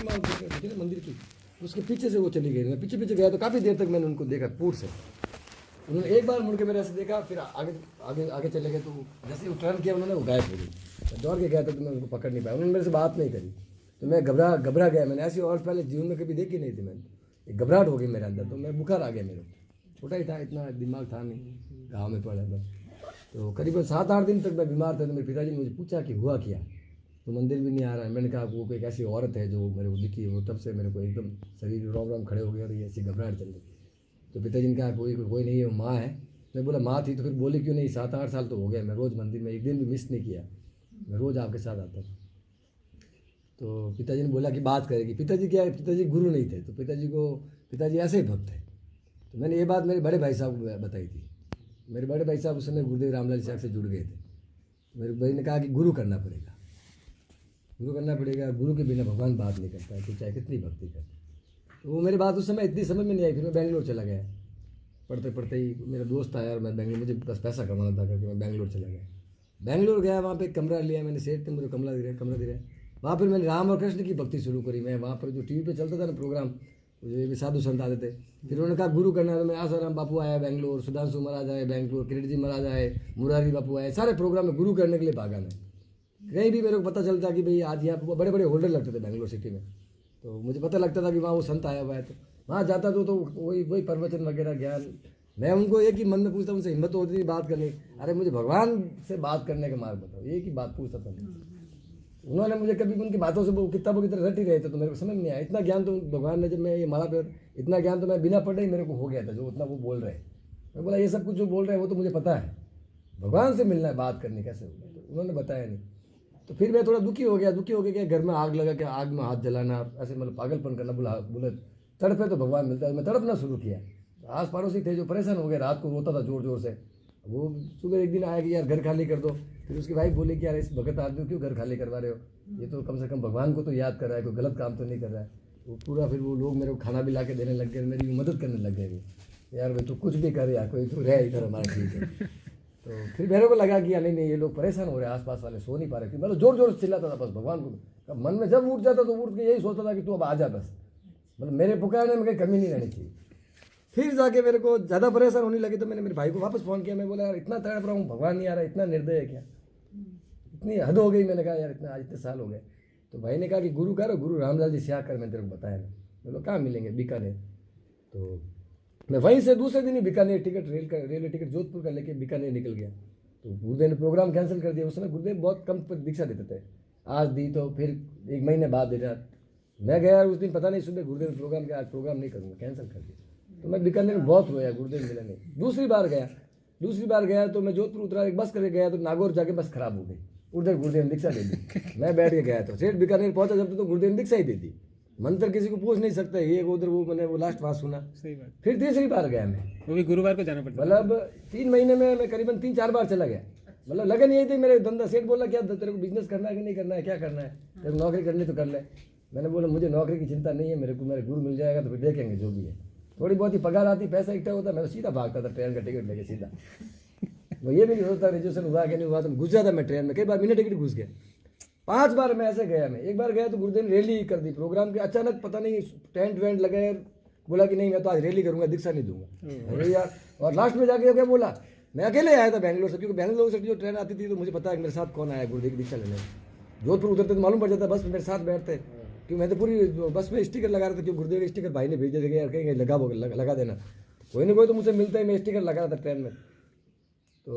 मंदिर की, उसके पीछे से वो चली गई। मैं पीछे पीछे गया तो काफ़ी देर तक मैंने उनको देखा पूर से। उन्होंने एक बार मुड़ के मेरे ऐसे देखा, फिर आगे आगे आगे चले गए। तो जैसे वो टर्न किया उन्होंने, वो गायब हो गई। मैं दौड़ के गया तो मैं उनको पकड़ नहीं पाया, उन्होंने मेरे से बात नहीं करी। तो मैं घबरा गया। मैंने ऐसी औरत पहले जीवन में कभी देखी नहीं थी। मैंने एक घबराहट हो गई मेरे अंदर, तो मैं बुखार आ गया मेरे को। छोटा ही था, इतना दिमाग था नहीं, गाँव में पड़ा बस। तो करीबन 7-8 दिन तक मैं बीमार था। तो मेरे पिताजी ने मुझे पूछा कि हुआ क्या, तो मंदिर भी नहीं आ रहा है। मैंने कहा वो कोई एक ऐसी औरत है जो मेरे को दिखी, वो तब से मेरे को एकदम शरीर रोम रोम खड़े हो गए और ये ऐसी घबराहट चल रही। तो पिताजी ने कहा कोई नहीं है, वो माँ है। मैं बोला माँ थी तो फिर बोले क्यों नहीं, 7-8 साल तो हो गए, मैं रोज़ मंदिर में एक दिन भी मिस नहीं किया, मैं रोज़ आपके साथ आता था। तो पिताजी ने बोला कि बात करेगी। पिताजी क्या है, पिताजी गुरु नहीं थे, तो पिताजी ऐसे ही भक्त थे। तो मैंने ये बात मेरे बड़े भाई साहब को बताई थी। मेरे बड़े भाई साहब उस समय गुरुदेव रामलाल साहब से जुड़ गए थे। मेरे भाई ने कहा कि गुरु करना पड़ेगा, गुरु के बिना भगवान बात नहीं करता है, तो चाहे कितनी भक्ति कर। तो वो मेरी बात उस समय इतनी समझ में नहीं आई। फिर मैं बेंगलोर चला गया। पढ़ते पढ़ते ही मेरा दोस्त आया और मैं बेंगलोर, मुझे बस पैसा कमाना था करके मैं बेंगलोर चला गया। बेंगलोर गया, वहाँ पे कमरा लिया मैंने, सेठ ने मुझे कमरा दिया। वहाँ पर मैंने राम और कृष्ण की भक्ति शुरू करी। मैं वहाँ पर जो टीवी पे चलता था ना प्रोग्राम, जो भी साधु संत आते थे, फिर उन्होंने कहा गुरु करना है। तो मैं आसाराम बापू आया बेंगलोर, सुधांशु महाराज आए बेंगलोर, किरीट जी महाराज आए, मुरारी बापू आए, सारे प्रोग्राम में गुरु करने के लिए भागा मैं। कहीं भी मेरे को पता चलता कि भाई आज यहाँ पर बड़े बड़े होल्डर लगते थे बेंगलोर सिटी में, तो मुझे पता लगता था कि वहाँ वो संत आया हुआ है। तो वहाँ जाता तो वही प्रवचन वगैरह ज्ञान। मैं उनको एक ही मन में पूछता, उनसे हिम्मत होती थी बात करने, अरे मुझे भगवान से बात करने का मार्ग बताओ, एक ही बात पूछता था मैं। उन्होंने मुझे कभी उनकी बातों से वो किताबों की तरह रट ही रहे थे, तो मेरे को समझ नहीं आया। इतना ज्ञान तो भगवान ने, जब मैं ये माला पर, इतना ज्ञान तो मैं बिना पढ़े ही मेरे को हो गया था, जो उतना वो बोल रहे हैं। मैं बोला ये सब कुछ जो बोल रहे हैं वो तो मुझे पता है, भगवान से मिलना है, बात करनी कैसे होगा, तो उन्होंने बताया नहीं। तो फिर मैं थोड़ा दुखी हो गया कि घर में आग लगा के आग में हाथ जलाना, ऐसे मतलब पागलपन करना। बोले तड़पे तो भगवान मिलता है। मैं तड़पना शुरू किया। आस पड़ोसी थे जो परेशान हो गए, रात को रोता था जोर जोर से। वो सुबह एक दिन आया कि यार घर खाली कर दो। फिर उसकी वाइफ बोली कि यार इस भगत आदमी को क्यों घर खाली करवा रहे हो, ये तो कम से कम भगवान को तो याद कर रहा है, कोई गलत काम तो नहीं कर रहा है। वो पूरा फिर वो लोग मेरे को खाना भी ला के देने लग गए, मेरी मदद करने लग गए कि यार भाई तू कुछ भी कर, यार कोई तो रह इधर हमारा, ठीक है। तो फिर मेरे को लगा कि यार नहीं ये लोग परेशान हो रहे हैं, आसपास वाले सो नहीं पा रहे थे। मतलब जोर जोर से चिल्लाता था बस भगवान को। मन में जब उठ जाता तो उठ के यही सोचता था कि तू अब आ जा बस, मतलब मेरे पुकारने में कहीं कमी नहीं रहनी चाहिए। फिर जाके मेरे को ज़्यादा परेशान होने लगी, तो मैंने मेरे भाई को वापस फ़ोन किया। मैं बोला यार इतना तड़प रहा हूँ, भगवान नहीं आ रहा, इतना निर्दय है क्या, इतनी हद हो गई। मैंने कहा यार इतने साल हो गए। तो भाई ने कहा कि गुरु करो, गुरु रामलाल जी से आकर मैं तेरे को बताया ना। बोलो कहाँ मिलेंगे, बीकानेर। तो मैं वहीं से दूसरे दिन ही Bikaner ticket, railway ticket Jodhpur का लेके बीकानेर निकल गया। तो गुरुदेव ने प्रोग्राम कैंसिल कर दिया। उस समय गुरुदेव बहुत कम दीक्षा देते थे, आज दी तो फिर 1 महीने बाद दे रहा। मैं गया उस दिन, पता नहीं सुबह गुरुदेव ने प्रोग्राम किया, आज प्रोग्राम नहीं करूँगा, कैंसिल कर दिया। तो मैं बीकानेर में बहुत रोया, गुरुदेव मिले नहीं। दूसरी बार गया तो मैं जोधपुर उतरा, एक बस करके गया तो नागौर जाके बस खराब हो गई। उधर गुरुदेव ने दीक्षा दे दी। मैं बैठ के गया तो सेठ बीकानेर पहुंचा जब तो गुरुदेव ने दीक्षा ही दे दी। मंत्र किसी को पूछ नहीं सकते, ये उधर वो मैंने वो लास्ट बात सुना। सही बात। फिर तीसरी बार गया मैं, वो भी गुरुवार को जाना पड़ता है। मतलब 3 महीने में मैं करीबन 3-4 बार चला गया। मतलब लगन यही थी मेरे धंधा। सेठ बोला क्या तेरे को बिजनेस करना है कि नहीं करना है, क्या करना है, तेरे को नौकरी करनी तो कर ले। मैंने बोला मुझे नौकरी की चिंता नहीं है, मेरे को मेरे गुरु मिल जाएगा तो फिर देखेंगे जो भी है। थोड़ी बहुत ही पगार आती, पैसा इकट्ठा होता, मैं तो सीधा भागता था ट्रेन का टिकट लेके सीधा। वो ये भी नहीं होता रिजर्वेशन हुआ कि नहीं हुआ, तो घुस जाता मैं ट्रेन में। कई बार बिना टिकट घुस गया। 5 बार मैं ऐसे गया। मैं एक बार गया तो गुरुदेव ने रैली कर दी प्रोग्राम के, अचानक पता नहीं टेंट वेंट लगे, बोला कि नहीं मैं तो आज रैली करूंगा, दीक्षा नहीं दूंगा। अरे यार, और लास्ट में जाके क्या बोला, मैं अकेले आया था बेंगलोर से, क्योंकि बेंगलोर से जो ट्रेन आती थी तो मुझे पता है कि मेरे साथ कौन आया गुरुदेव की दीक्षा लेने। जोधपुर उतरते तो मालूम पड़ जाता, बस में मेरे साथ बैठते, क्योंकि मैं तो पूरी बस में स्टिकर लगा रहा था, क्योंकि गुरुदेव के स्टिकर भाई ने भेजे थे यार कहीं लगा देना। कोई ना कोई तो मुझे मिलता है, मैं स्टिकर लगा रहा था ट्रेन में। तो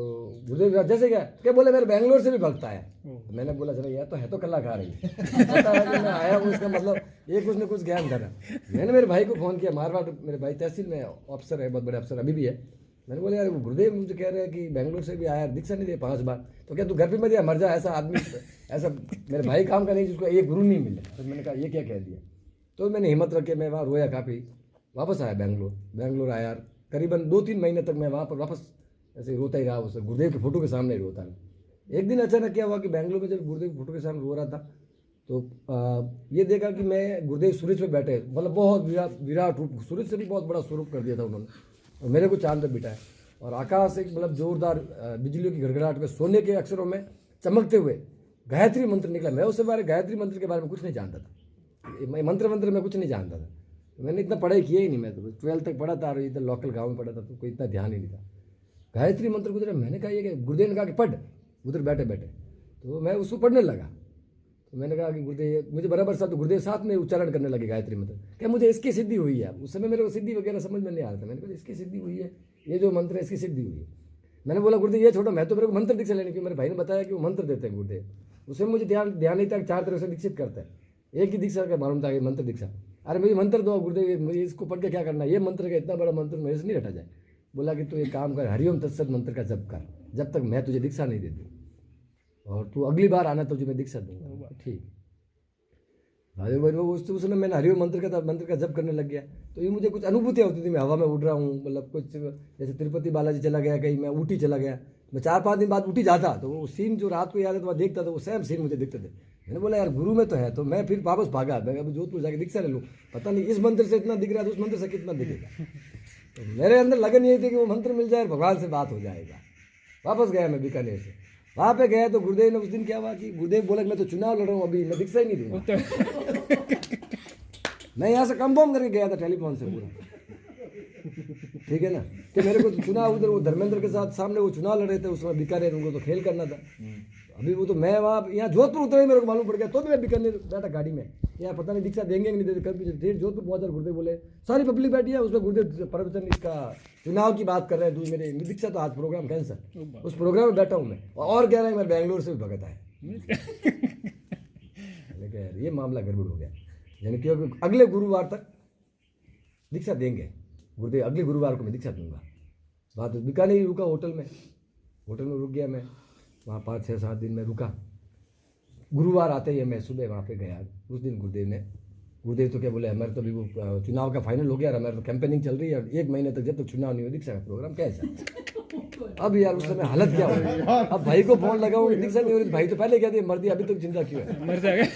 गुरुदेव जैसे क्या बोले मेरे बेंगलोर से भी भक्त आया। मैंने बोला चलो यार तो है तो कलाकार ही पता है कि मैं आया हूँ, इसका मतलब ये कुछ न कुछ ज्ञान धरा। मैंने मेरे भाई को फ़ोन किया, मारवाड़ मेरे भाई तहसील में अफसर है, बहुत बड़े अफसर अभी भी है। मैंने बोला यार गुरुदेव मुझे कह रहे हैं कि बेंगलोर से भी आया, दीक्षा नहीं दे 5 बार, तो क्या तू घर पे मत या मर जा, ऐसा आदमी ऐसा मेरे भाई काम का नहीं जिसको एक गुरु नहीं मिले। तो मैंने कहा ये क्या कह दिया। तो मैंने हिम्मत रख के मैं वहाँ रोया काफ़ी, वापस आया बेंगलोर आया। करीबन 2-3 महीने तक मैं वहाँ पर वापस ऐसे रोता ही रहा, उस गुरुदेव के फोटो के सामने ही रोता रहा। एक दिन अचानक क्या हुआ कि बेंगलोर में जब गुरुदेव के फोटो के सामने रो रहा था, तो ये देखा कि मैं गुरुदेव सूरज पे बैठे, मतलब बहुत विराट रूप, सूरज से भी बहुत बड़ा स्वरूप कर दिया था उन्होंने, और मेरे को चांद पे बिठाया। और आकाश एक मतलब जोरदार बिजलियों की गड़गड़ाहट में सोने के अक्षरों में चमकते हुए गायत्री मंत्र निकला। मैं उससे बारे गायत्री मंत्र के बारे में कुछ नहीं जानता था। मैं मंत्र मैं कुछ नहीं जानता था, मैंने इतना पढ़ाई किया ही नहीं, मैं तो 12th तक पढ़ा था और इधर लोकल गाँव में पढ़ा था, तो कोई इतना ध्यान ही नहीं था। गायत्री मंत्र गुजरा, मैंने कहा ये कि गुरुदेव ने कहा कि पढ़ उधर बैठे बैठे, तो मैं उसको पढ़ने लगा। तो मैंने कहा कि गुरुदेव, मुझे बराबर साथ, तो गुरुदेव साथ में उच्चारण करने लगे गायत्री मंत्र। क्या मुझे इसकी सिद्धि हुई है? उस समय मेरे को सिद्धि वगैरह समझ में नहीं आ रहा था। मैंने कहा इसकी सिद्धि हुई है, ये जो मंत्र है इसकी सिद्धि हुई है। मैंने बोला गुरुदेव ये छोड़ो, मैं तो मेरे को मंत्र दीक्षा लेने की, मेरे भाई ने बताया कि वो मंत्र देते हैं गुरुदेव, उसमें मुझे ध्यान नहीं था, 4 तरह से दीक्षित करता है, एक ही दीक्षा का मालूम था कि मंत्र दीक्षा। अरे मुझे मंत्र दो गुरुदेव, मुझे इसको पढ़ के क्या करना है, ये मंत्र का इतना बड़ा मंत्र मेरे से नहीं रटा जाए। बोला कि तू एक काम कर, हरिओम तत्सत मंत्र का जप कर, जब तक मैं तुझे दीक्षा नहीं दे दूँ, और तू अगली बार आना तो तुझे मैं दीक्षा दूंगा। ठीक, उस समय मैंने हरिओम मंत्र का जप करने लग गया। तो ये मुझे कुछ अनुभूतियाँ होती थी, मैं हवा में उड़ रहा हूँ, मतलब कुछ जैसे तिरुपति बालाजी चला गया, कहीं मैं ऊटी चला गया, मैं 4-5 दिन बाद ऊटी जाता, तो वो सीन जो रात को याद है तो मैं देखता था, वो सेम सीन मुझे दिखते थे। मैंने बोला यार गुरु में तो है, तो मैं फिर वापस भागा, मैं अभी जोधपुर जाके दीक्षा ले लूँ, पता नहीं इस मंत्र से इतना दिख रहा है तो उस मंत्र से कितना दिखेगा। तो मेरे अंदर लगन यही थी कि वो मंत्र मिल जाए, भगवान से बात हो जाएगा। वापस गया मैं बीकानेर से, वहाँ पे गया तो गुरुदेव ने उस दिन क्या हुआ कि गुरुदेव बोला मैं तो चुनाव लड़ रहा हूँ, अभी मैं दीक्षा ही नहीं दूंगा। मैं यहाँ से कंफर्म करके गया था टेलीफोन से पूरा, ठीक है ना, कि मेरे को तो चुनाव उधर वो धर्मेंद्र के साथ सामने वो चुनाव लड़ रहे थे, उस समय बीकानेर, उनको तो खेल करना था। अभी वो तो मैं वहाँ यहाँ जोधपुर उतरा ही मेरे को मालूम पड़ गया, तो भी मैं बीकानेर बैठा गाड़ी में, यार पता नहीं दीक्षा देंगे कि नहीं देते। कभी डेढ़ जोधपुर पहुँचा, गुरुदेव बोले सारी पब्लिक बैठी है, उसमें गुरुदेव प्रवचन इसका चुनाव की बात कर रहे हैं, मेरे दीक्षा तो आज प्रोग्राम कैंसिल, उस प्रोग्राम में बैठा हूँ मैं, और कह रहे हैं मैं बेंगलोर से भी भगत आए। लेकिन यार ये मामला गड़बड़ हो गया, यानी कि अगले गुरुवार तक दीक्षा देंगे गुरुदेव, अगले गुरुवार को मैं दीक्षा दूंगा। बात बीकानेर रुका, होटल में रुक गया मैं, वहाँ 5-6-7 दिन में रुका। गुरुवार आते ही मैं सुबह वहाँ पे गया। उस दिन गुरुदेव तो क्या बोले, हमारे तो अभी वो चुनाव का फाइनल हो गया, हमारे तो कैंपेनिंग चल रही है, 1 महीने तक जब तक चुनाव नहीं हो दीक्षा का प्रोग्राम कैसा। अब यार उस समय हालत क्या हो, अब भाई को फोन लगाऊँ, दीक्षा नहीं हो रही, भाई तो पहले कहते मर दिया, अभी तक चिंता क्यों है, मर जाएगा।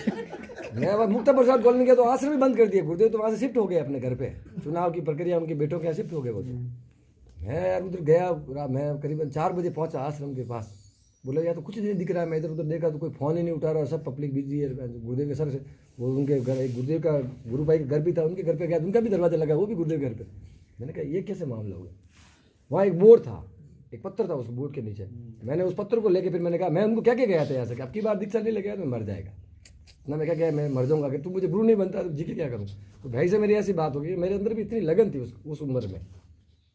मैं अब मुक्ता प्रसाद कॉलोनी गया तो आश्रम भी बंद कर दिया, गुरुदेव तो वहाँ से शिफ्ट हो गए अपने घर पे, चुनाव की प्रक्रिया उनके बेटों के यहाँ शिफ्ट हो गए वो। तो मैं यार उधर गया, मैं करीबन 4 बजे पहुँचा आश्रम के पास। बोले यार तो कुछ नहीं दिख रहा है, मैं इधर उधर देखा तो कोई फ़ोन ही नहीं उठा रहा, सब पब्लिक बिजी है। गुरुदेव के सर से वो उनके घर, एक गुरुदेव का गुरु भाई का घर भी था, उनके घर पे गया, उनका भी दरवाजा लगा, वो भी गुरुदेव के घर पे। मैंने कहा ये कैसे मामला हो गया। वहाँ एक बोर्ड था, एक पत्थर था, उस बोर्ड के नीचे मैंने उस पत्थर को लेके फिर मैंने कहा, मैं उनको क्या गया था यहाँ से, अब की बार दीक्षा नहीं लेके आया तो मर जाएगा ना। मैं क्या गया, मैं मर जाऊँगा, अगर तू मुझे गुरु नहीं बनता तो जी के क्या करूँ। तो भाई से मेरी ऐसी बात हो गई, मेरे अंदर भी इतनी लगन थी उस उम्र में,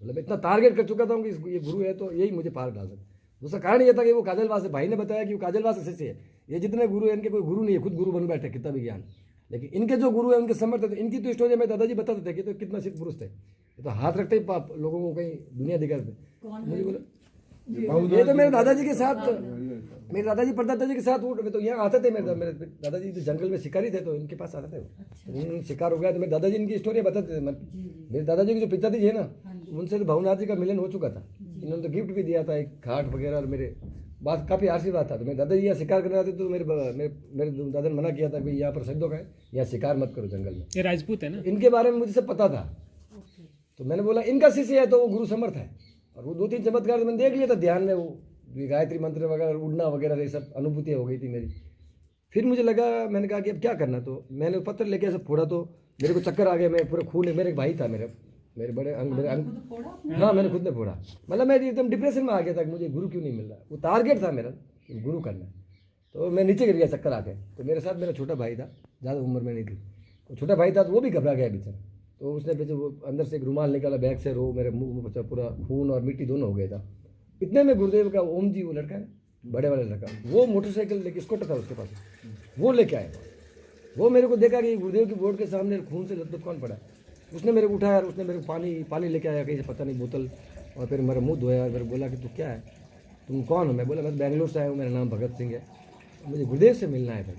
मतलब इतना टारगेट कर चुका था कि ये गुरु है तो यही मुझे पार डाल सकता। दूसरा कारण ये था कि वो काजलवास से, भाई ने बताया कि वो काजलवास से शिष्य है, ये जितने गुरु हैं इनके कोई गुरु नहीं है, खुद गुरु बन बैठे, कितना भी ज्ञान, लेकिन इनके जो गुरु है उनके समर्थ है। इनकी तो स्टोरी में दादाजी बताते थे कि तो कितना सिद्ध पुरुष थे, ये तो हाथ रखते ही लोगों को कहीं दुनिया दिखाते थे। मुझे बोला ये तो मेरे दादाजी के साथ, मेरे दादाजी परदादा जी के साथ वो तो यहाँ आते थे। मेरे दादाजी तो जंगल में शिकारी थे, तो इनके पास आते थे। शिकार हो गया तो मेरे दादाजी इनकी स्टोरी बताते थे। मेरे दादाजी की जो पिताजी है ना, उनसे तो भवनाथ जी का मिलन हो चुका था, इन्होंने तो गिफ्ट भी दिया था एक खाट वगैरह, और मेरे बात काफ़ी आशीर्वाद था। तो मेरे दादाजी यहाँ शिकार करने आते तो मेरे दादा ने मना किया था कि यहाँ पर शहीदों का है, यहाँ शिकार मत करो जंगल में। ये राजपूत है ना, इनके बारे में मुझे सब पता था। तो मैंने बोला इनका शिष्य है तो वो गुरु समर्थ है, और वो 2-3 चमत्कार मैंने देख लिया था ध्यान में, वो गायत्री मंत्र वगैरह, उड़ना वगैरह, ये सब अनुभूतियाँ हो गई थी मेरी। फिर मुझे लगा, मैंने कहा कि अब क्या करना, तो मैंने पत्थर लेके ऐसे फोड़ा तो मेरे को चक्कर आ गया, मैं पूरा खून है। मेरे एक भाई था, मेरे बड़े अंग, हाँ मैंने खुद ने फोड़ा। मतलब मैं एकदम डिप्रेशन में आ गया था कि मुझे गुरु क्यों नहीं मिल रहा। वो टारगेट था मेरा कि गुरु करना है, तो मैं नीचे गिर गया चक्कर आके। तो मेरे साथ मेरा छोटा भाई था, ज़्यादा उम्र में नहीं थी, तो छोटा भाई था तो वो भी घबरा गया बेचारा। तो उसने पीछे वो अंदर से एक रुमाल निकाला बैग से, रो मेरे मुंह में पूरा खून और मिट्टी दोनों हो गया था। इतने में गुरुदेव का ओम जी, वो लड़का है बड़े वाले लड़का, वो मोटरसाइकिल लेके, स्कूटर था उसके पास, वो लेके आया। वो मेरे को देखा कि गुरुदेव की बोर्ड के सामने खून से लथपथ कौन पड़ा। उसने मेरे को उठाया और उसने मेरे को पानी लेके आया कहीं से पता नहीं, बोतल, और फिर मेरा मुंह धोया और मेरे बोला कि तू क्या है, तुम कौन हो। मैं बोला मैं बेंगलोर से आया हूँ, मेरा नाम भगत सिंह है, मुझे गुरुदेव से मिलना है भाई।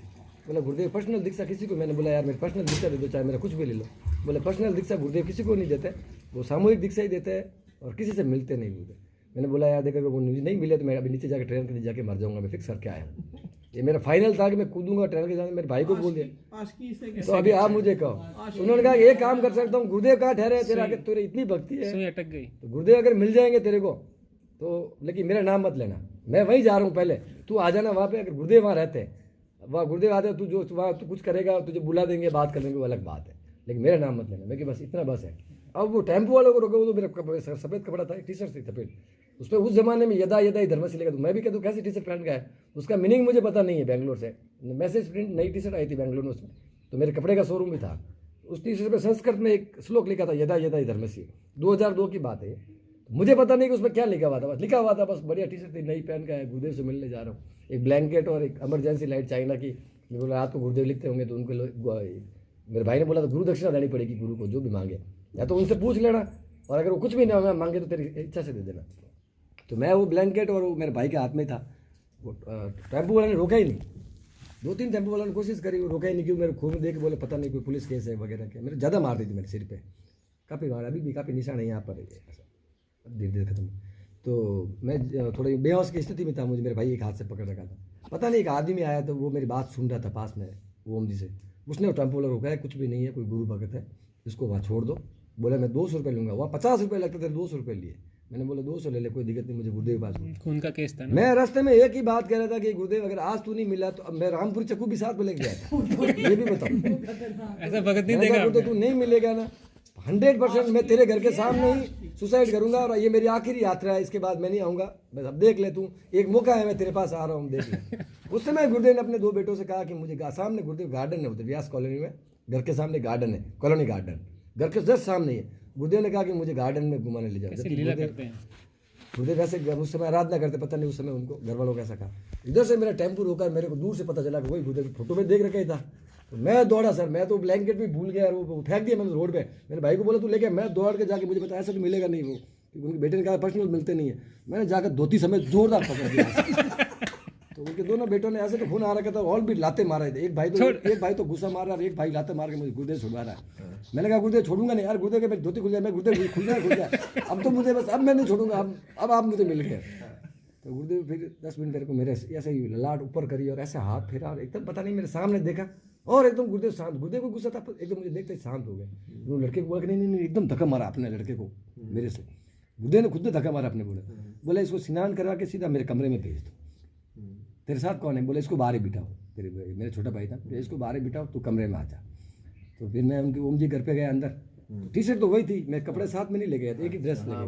बोला गुरुदेव पर्सनल दीक्षा किसी को, मैंने बोला यार मेरी पर्सनल दीक्षा दे दो, चाहे मेरा कुछ भी ले लो। बोले पर्सनल दीक्षा गुरुदेव किसी को नहीं देते, वो सामूहिक दीक्षा ही देते हैं और किसी से मिलते नहीं गुरुदेव। मैंने बोला यार देखो वो नहीं मिले तो मैं अभी नीचे जाकर ट्रेन के नीचे जाके मर जाऊंगा, मैं फिक्स करके आया हूँ। ये मेरा फाइनल था कि मैं कूदूंगा ट्रेन के जाने। मेरे भाई को बोल दिया, तो अभी आप मुझे कहो। उन्होंने कहा एक काम कर सकता हूँ, गुरुदेव कहाँ ठहरे तेरे आगे, तेरे इतनी भक्ति है अटक गई, तो गुरुदेव अगर मिल जाएंगे तेरे को तो, लेकिन मेरा नाम मत लेना, मैं वहीं जा रहा हूँ, पहले तू आ जाना वहाँ पे, अगर गुरुदेव वहाँ रहते हैं। वहाँ गुरुदेव आते तू जो वहाँ तू कुछ करेगा तुझे बुला देंगे, बात कर लेंगे, वो अलग बात है, लेकिन मेरा नाम मत लेना। मैं कि बस इतना बस है। अब वो टेम्पो वालों को रोके, वो तो मेरा सफ़ेद कपड़ा था, टी शर्ट थी सफ़ेद, उस पर उस जमाने में यदा यदा ही धर्म से लेकर, तो मैं भी कहता हूँ कैसी टी शर्ट पहन का है, उसका मीनिंग मुझे पता नहीं है। बेंगलोर से मैसेज प्रिंट नई टी शर्ट आई थी बेंगलोर में, उसमें तो मेरे कपड़े का शोरूम भी था, उस टी शर्ट पर संस्कृत में एक श्लोक लिखा था, यदा यदा ही धर्म से, 2002 की बात है। मुझे पता नहीं कि उसमें क्या लिखा हुआ था, बस लिखा हुआ था, बस बढ़िया टी शर्ट थी, नई पहन का है, गुरुदेव से मिलने जा रहा हूँ, एक ब्लैंकेट और एक इमरजेंसी लाइट चाइना की। मैं बोला रात को गुरुदेव लिखते होंगे तो उनके मेरे भाई ने बोला तो गुरु दक्षिणा देनी पड़ेगी गुरु को, जो भी मांगे, या तो उनसे पूछ लेना, और अगर वो कुछ भी ना मांगे तो तेरी इच्छा से दे देना। तो मैं वो ब्लैंकेट और वो मेरे भाई के हाथ में था। वो टेम्पो वाले ने रोका ही नहीं, 2-3 टेम्पो वालों ने कोशिश करी, वो रोका ही नहीं, क्यों मेरे खून देख के बोले पता नहीं कोई पुलिस केस है वगैरह के। मेरे ज़्यादा मार दी थी मेरे सिर पे, काफ़ी मार, अभी भी काफ़ी निशान है यहाँ पर, धीरे धीरे खत्म। तो मैं थोड़ी बेहोश की स्थिति में था, मुझे मेरे भाई एक हाथ से पकड़ रखा था। पता नहीं एक आदमी आया तो वो मेरी बात सुन रहा था पास में, ओम जी से, उसने वो टेम्पो वाला रोका है, कुछ भी नहीं है, कोई गुरु भगत है, इसको वहाँ छोड़ दो। बोले मैं 200 रुपये लूँगा, वहाँ 50 रुपये लगते थे, 200 रुपये लिए। मैंने बोला 200 ले ले, कोई दिक्कत नहीं, मुझे गुरुदेव के पास खून का केस था ना। मैं रास्ते में एक ही बात कह रहा था कि गुरुदेव अगर आज तू नहीं मिला तो अब मैं रामपुर चक्कू भी साथ में लेके गया था। ये भी बताओ, ऐसा भगत नहीं देगा तो तू नहीं मिलेगा ना, 100% मैं तेरे घर के सामने ही सुसाइड करूंगा, और ये मेरी आखिरी यात्रा है, इसके बाद मैं नहीं आऊँगा, बस अब देख ले, तू एक मौका है, मैं तेरे पास आ रहा हूँ, देख ले। उस समय गुरुदेव ने अपने 2 बेटों से कहा कि मुझे सामने गुरुदेव गार्डन है उधर व्यास कॉलोनी में, घर के सामने गार्डन है, कॉलोनी गार्डन घर के जस्ट सामने ही है। गुरुदेव ने कहा कि मुझे गार्डन में घुमाने ले जाओ। लीला करते हैं गुरुदेव ऐसे उस समय आराधना करते, पता नहीं उस समय उनको घर वालों को ऐसा कहा। इधर से मेरा टेम्पो रोका, मेरे को दूर से पता चला कि वही गुरुदेव की फोटो में देख रखा ही था। तो मैं दौड़ा सर, मैं तो ब्लैंकेट भी भूल गया, वो फेंक दिया मैंने रोड पे। मेरे भाई को बोला तू लेके, मैं दौड़ के जाके, मुझे पता ऐसा तो मिलेगा नहीं, वो क्योंकि उनके बेटे ने कहा पर्सनल मिलते नहीं है। मैंने जाकर धोती समेत जोरदार पकड़ दिया। तो उनके दोनों बेटों ने ऐसे तो खून आ रखा था, और भी लाते मार रहे थे। एक भाई तो गुस्सा मार रहा है, एक भाई लाते मार के मुझे गुरुदेव छुड़वा रहा है। मैंने कहा गुरुदेव छोड़ूंगा नहीं यार, गुरुदेव के मेरी धोती खुल जाए, मैं गुरुदेव खुल जाए, अब तो मुझे बस, अब मैं नहीं छोड़ूंगा, अब आप मुझे मिल गए। तो गुरुदेव फिर 10 मिनट मेरे को मेरे ऐसे ही लाट ऊपर करी और ऐसे हाथ फेरा, और एकदम पता नहीं मेरे सामने देखा, और एकदम गुरुदेव शांत, गुरुदेव को गुस्सा था, एकदम मुझे देखते ही शांत हो गए। वो लड़के को बोला कि नहीं, एकदम धक्का मारा अपने लड़के को मेरे से, गुरुदेव ने खुद ने धक्का मारा अपने, बोले इसको स्नान करवा के सीधा मेरे कमरे में भेज दो। तेरे साथ कौन है? बोले इसको बाहर ही बिठाओ, तेरे मेरा छोटा भाई था, इसको बाहर ही बिठाओ, तू कमरे में आ जा। तो फिर मैं उनके ओम जी घर पे गया अंदर, टी शर्ट तो वही थी, मैं कपड़े साथ में नहीं ले गया था, एक ही ड्रेस ले गया,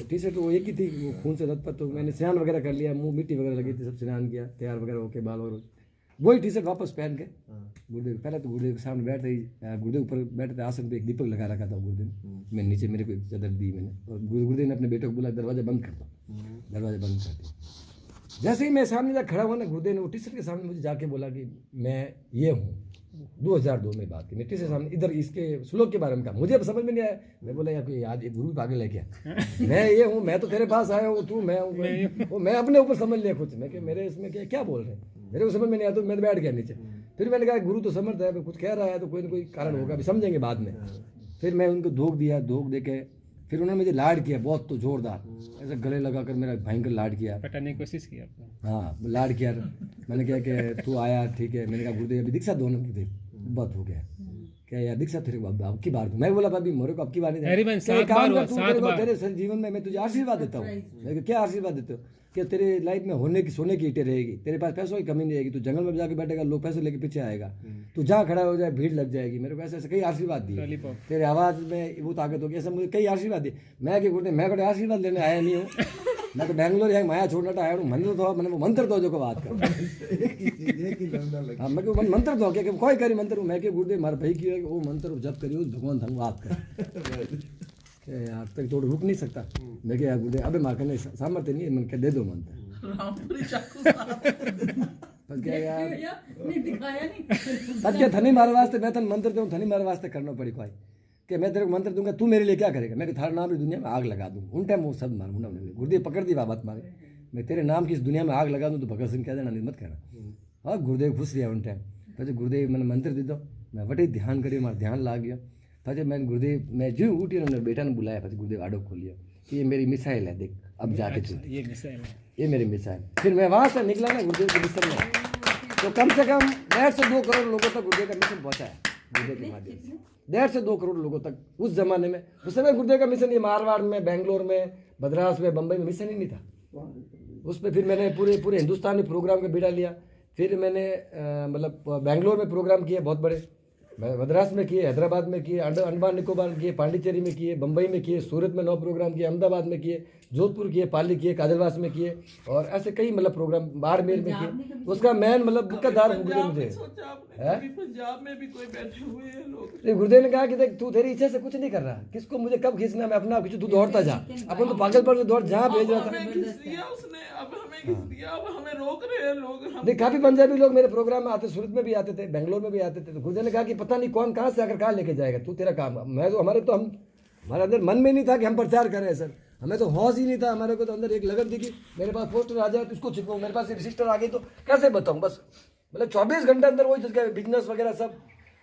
टी शर्ट तो वो एक ही थी, वो खून से लथपथ। तो मैंने स्नान वगैरह कर लिया, मुंह मिट्टी वगैरह लगी थी, सब स्नान किया, तैयार वगैरह होके, बाल वगैरह, वही टी शर्ट वापस पहन के गुरुदेव, पहले तो गुरुदेव के सामने बैठते ही, गुरुदेव ऊपर बैठे थे आसन पे, एक दीपक लगा रखा था गुरुदेव, मैं नीचे, मेरे को चादर दी मैंने, और गुरुदेव ने अपने बेटे को बोला दरवाजा बंद कर दो, दरवाजा बंद कर दिया। जैसे ही मैं सामने जा खड़ा हुआ ना, गुरुदेव ने वो टी शर्ट के सामने मुझे जाके बोला कि मैं ये हूँ, 2002 में बात की, मैं टी शर्ट सामने इधर इसके श्लोक के बारे में कहा, मुझे अब समझ में नहीं आया। मैं बोला यार कोई आज गुरु पागल है क्या, मैं ये हूँ, मैं तो तेरे पास आया हूँ, तू मैं हूँ, वो मैं अपने ऊपर समझ लिया खुद, मैं कि मेरे इसमें क्या बोल रहे हैं, मेरे को समझ में नहीं आया। तो मैं बैठ गया नीचे। फिर मैंने कहा गुरु तो समर्थ है, कुछ कह रहा है तो कोई ना कोई कारण होगा, अभी समझेंगे बाद में। फिर मैं उनको धोख दिया, धोख दे के फिर उन्होंने मुझे लाड किया बहुत, तो जोरदार ऐसे गले लगा कर मेरा भयंकर लाड किया, पटाने की कोशिश की आपने। हाँ लाड किया। मैंने कहा कि तू आया ठीक है, मैंने कहा गुरुदेव अभी दीक्षा दो ना, गुरुदेव बहुत हो गया, क्या यार दीक्षा तेरे को अब की बार, मैं बोला भाभी मोरे को अब की बार नहीं, तेरे जीवन में मैं तुझे आशीर्वाद देता हूँ। क्या आशीर्वाद देते हो? कि तेरे लाइफ में होने की सोने की ईंटें रहेगी, तेरे पास पैसों की कमी नहीं रहेगी, तू जंगल में जाके बैठेगा, लोग पैसे लेके पीछे आएगा, तू जहाँ खड़ा हो जाए भीड़ लग जाएगी। मेरे को ऐसे ऐसे कई आशीर्वाद दिए, तेरे आवाज़ में वो ताकत होगी, ऐसा मुझे कई आशीर्वाद दिए। मैं कि गुरुदेव मैं कोई आशीर्वाद लेने आया नहीं हूँ, मैं तो बैंगलोर यहाँ माया छोड़ना आया हूँ, मंत्र दो, मैंने वो मंत्र दो जो को बात कर, हाँ मैं क्यों मंत्र दो क्या कोई करी मंत्र, मैं कि गुरुदेव मारे भाई की वो मंत्र जब करियो भगवान धन बात कर यार तक तो रुक नहीं सकता। मैं क्या गुरुदेव अबे मार करने सामर्थ्य नहीं है, मैंने क्या दे दो मंत्र, क्या यार अब क्या थनी मारे वास्ते मैं तन मंत्र दूँ, थनी मारे वास्ते करना पड़ी कोई कि मैं तेरे को मंत्र दूंगा, तू मेरे लिए क्या करेगा, मैं थारा नाम की दुनिया में आग लगा दूँ। उन टाइम वो सब मार मुंडा गुरुदेव पकड़ दी बात मारे, मैं तेरे नाम की इस दुनिया में आग लगा दूँ तो भगत सिंह कह देना, नहीं मत कहना। हाँ गुरुदेव खुश रहा उन टाइम, પછી ગુરુદેવ મને મંત્ર દીધો, મેં વટી ધ્યાન કર્યું, મારું ધ્યાન લાગ્યો। પછી मैं गुरुदेव मैं जो उठी ने बेटा ने बुलाया, પછી गुरुदेव आडो खोलियो कि ये मेरी मिसाइल है, देख अब जाके चल, ये मिसाइल है, ये मेरी मिसाइल। फिर मैं वहाँ से निकला ना गुरुदेव के मिशन में, तो कम से कम 1.5 से 2 करोड़ लोगों तक गुरुदेव का मिशन पहुँचा है, गुरुदेव के माध्यम से 1.5 से 2 करोड़ लोगों तक उस जमाने में। उस समय गुरुदेव का मिशन ये मारवाड़ में, बेंगलोर में, मद्रास में, बम्बई में मिशन ही नहीं था। उस पर फिर मैंने पूरे हिंदुस्तान में प्रोग्राम का बीड़ा लिया। फिर मैंने मतलब बेंगलोर में प्रोग्राम किए बहुत बड़े, मद्रास में किए, हैदराबाद में किए, अंडमान निकोबार में किए, पांडिचेरी में किए, बम्बई में किए, सूरत में 9 प्रोग्राम किए, अहमदाबाद में किए, जोधपुर किए, पाली किए, काजलवास में किए, और ऐसे कई मतलब प्रोग्राम बाड़मेर में किए। उसका मैन मतलब मुख्यधार गुरुदेव मुझे है। पंजाब में भी कोई बैठे हुए हैं लोग। गुरुदेव ने कहा कि देख तू तेरी इच्छा से कुछ नहीं कर रहा, किसको मुझे कब खींचना, मैं अपना आप खींचू, तू दौड़ता जा। अपन तो पागल पर दौड़ जहाँ भेज रहा था। हमें खींच दिया उसने, अब हमें खींच दिया, अब हमें रोक रहे हैं लोग। हम नहीं, काफी पंजाबी लोग मेरे प्रोग्राम में आते, सूरत में भी आते थे, बेंगलोर में भी आते थे। तो गुरुदेव ने कहा कि पता नहीं कौन कहाँ से आकर कहाँ लेके जाएगा, तू तेरा काम। मैं तो हमारे अंदर मन में नहीं था कि हम प्रचार करें सर, हमें तो हौस ही नहीं था। हमारे को तो अंदर एक लगन थी कि मेरे पास पोस्टर आ जाए तो इसको छिपवाऊं, मेरे पास रजिस्टर आ गई तो कैसे बताऊं। बस मतलब 24 घंटे अंदर वही जगह बिजनेस वगैरह सब।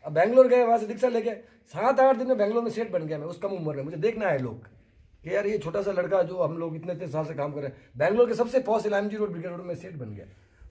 अब बेंगलोर गए, वहाँ से रिक्शा लेके 7-8 दिन में बेंगलोर में सेट बन गया मैं उस कम उम्र में। मुझे देखना है लोग कि यार ये छोटा सा लड़का जो हम लोग इतने साल से काम कर रहे हैं, बेंगलोर के सबसे posh LMG road brigade road में सेट बन गया,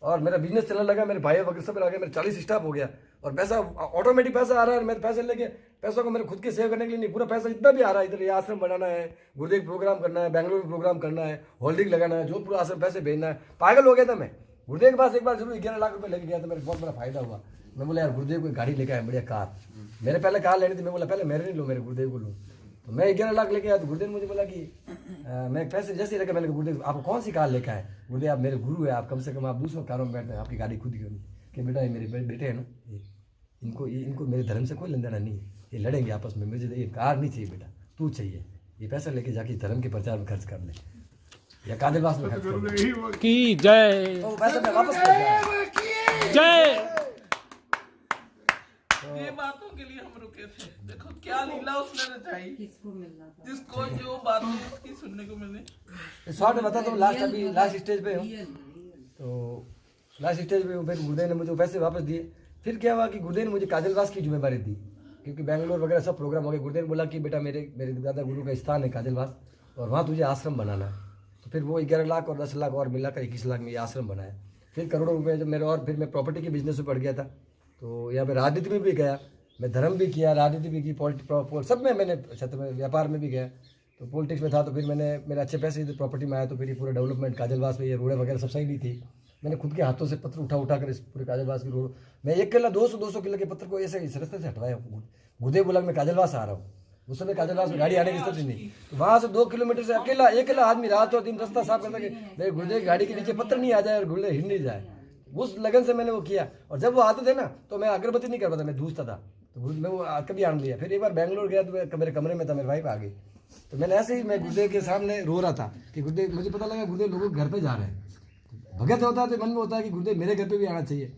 और मेरा बिजनेस चलने लगा, मेरे भाई वगैरह सब आ गए, मेरे 40 स्टाफ हो गया, और पैसा ऑटोमेटिक पैसा आ रहा है। मेरे पैसे लेके पैसों को मेरे खुद के सेव करने के लिए नहीं, पूरा पैसा जितना भी आ रहा है, इधर ये आश्रम बनाना है, गुरुदेव प्रोग्राम करना है, बेंगलोर में प्रोग्राम करना है, होल्डिंग लगाना है, जोधपुर आश्रम पैसे भेजना है। पागल हो गया था मैं। गुरुदेव के पास एक बार जरूर 11 लाख रुपए लेके गया था, मेरे बहुत बड़ा फायदा हुआ। मैं बोला यार गुरुदेव को गाड़ी लेके आया, बढ़िया कार। मेरे पहले कार लेनी थी, मैं बोला पहले मेरे नहीं लो, मेरे गुरुदेव को लो। तो मैं 11 लाख लेके आया, तो गुरुदेव ने मुझे बोला कि मैं पैसे जैसे ही रखा, मैंने कहा गुरुदेव आपको कौन सी कार लेकर आए। गुरुदेव आप मेरे गुरु है, आप कम से कम आप दूसरों कारों में बैठते हैं, आपकी गाड़ी खुद क्यों नहीं। कि बेटा ये मेरे बेटे हैं ना, इनको मेरे धर्म से कोई लेन देना नहीं है, ये लड़ेंगे आपस में, मुझे ये कार नहीं चाहिए बेटा, तू चाहिए, ये पैसा लेके जाके धर्म के प्रचार में खर्च कर ले या कादिरवास में खर्च कर ले। की जय, तो पैसा मैं वापस कर दिया। जय। ये बातों के लिए हम रुके थे। देखो क्या लीला उसने रचाई, जिसको जो बातें उसकी सुनने को मिले। शॉर्ट में बताता हूँ, लास्ट स्टेज पे हूँ। तो लास्ट स्टेज पे फिर गुरुदेव ने मुझे पैसे वापस दिए। फिर क्या हुआ कि गुरुदेव ने मुझे काजलवास की जिम्मेदारी दी, क्योंकि बेंगलोर वगैरह सब प्रोग्राम हो गए। गुरुदेव ने बोला कि बेटा मेरे दादा गुरु का स्थान है काजलवास, और वहाँ तुझे आश्रम बनाना है। तो फिर वो 11 लाख और 10 लाख और मिलाकर 21 लाख में ये आश्रम बनाया। फिर करोड़ों रुपये जब मेरे, और फिर मैं प्रॉपर्टी के बिजनेस में पड़ गया था। तो यहाँ पे राजनीति में भी गया, मैं धर्म भी किया, राजनीति भी की, सब में मैंने क्षेत्र में, व्यापार में भी गया। तो पॉलिटिक्स में था, तो फिर मैंने मेरे अच्छे पैसे इधर प्रॉपर्टी में आया। तो फिर ये पूरा डेवलपमेंट काजलवास में, ये रोडें वगैरह सब सही नहीं थी। मैंने खुद के हाथों से पत्थर उठा कर इस पूरे काजलवास की रोड, मैं 1 किला 200 किलो के पत्थर को ऐसे इस रास्ते से हटवाया। गुरुदेव बोला मैं काजलवास आ रहा हूँ। उस समय काजलवास में गाड़ी आने की स्थिति नहीं, तो वहाँ से 2 किलोमीटर से अकेला 1 किला आदमी रात और दिन रास्ता साफ करता कि मेरे गुरुदेव की गाड़ी के नीचे पत्थर नहीं आ जाए और गुरुदेव हिल नहीं जाए। उस लगन से मैंने वो किया। और जब वो आते थे ना, तो मैं अगरबत्ती नहीं करता था, मैं धूसता था। तो मैं वो कभी आन लिया। फिर एक बार बेंगलोर गया, तो मेरे कमरे में था, मेरे वाइफ आ गई। तो मैंने ऐसे ही, मैं गुरुदेव के सामने रो रहा था कि गुरुदेव, मुझे पता लगा गुरुदेव लोगों के घर पे जा रहे हैं। भगत होता है तो मन में होता है कि गुरुदेव मेरे घर पे भी आना चाहिए।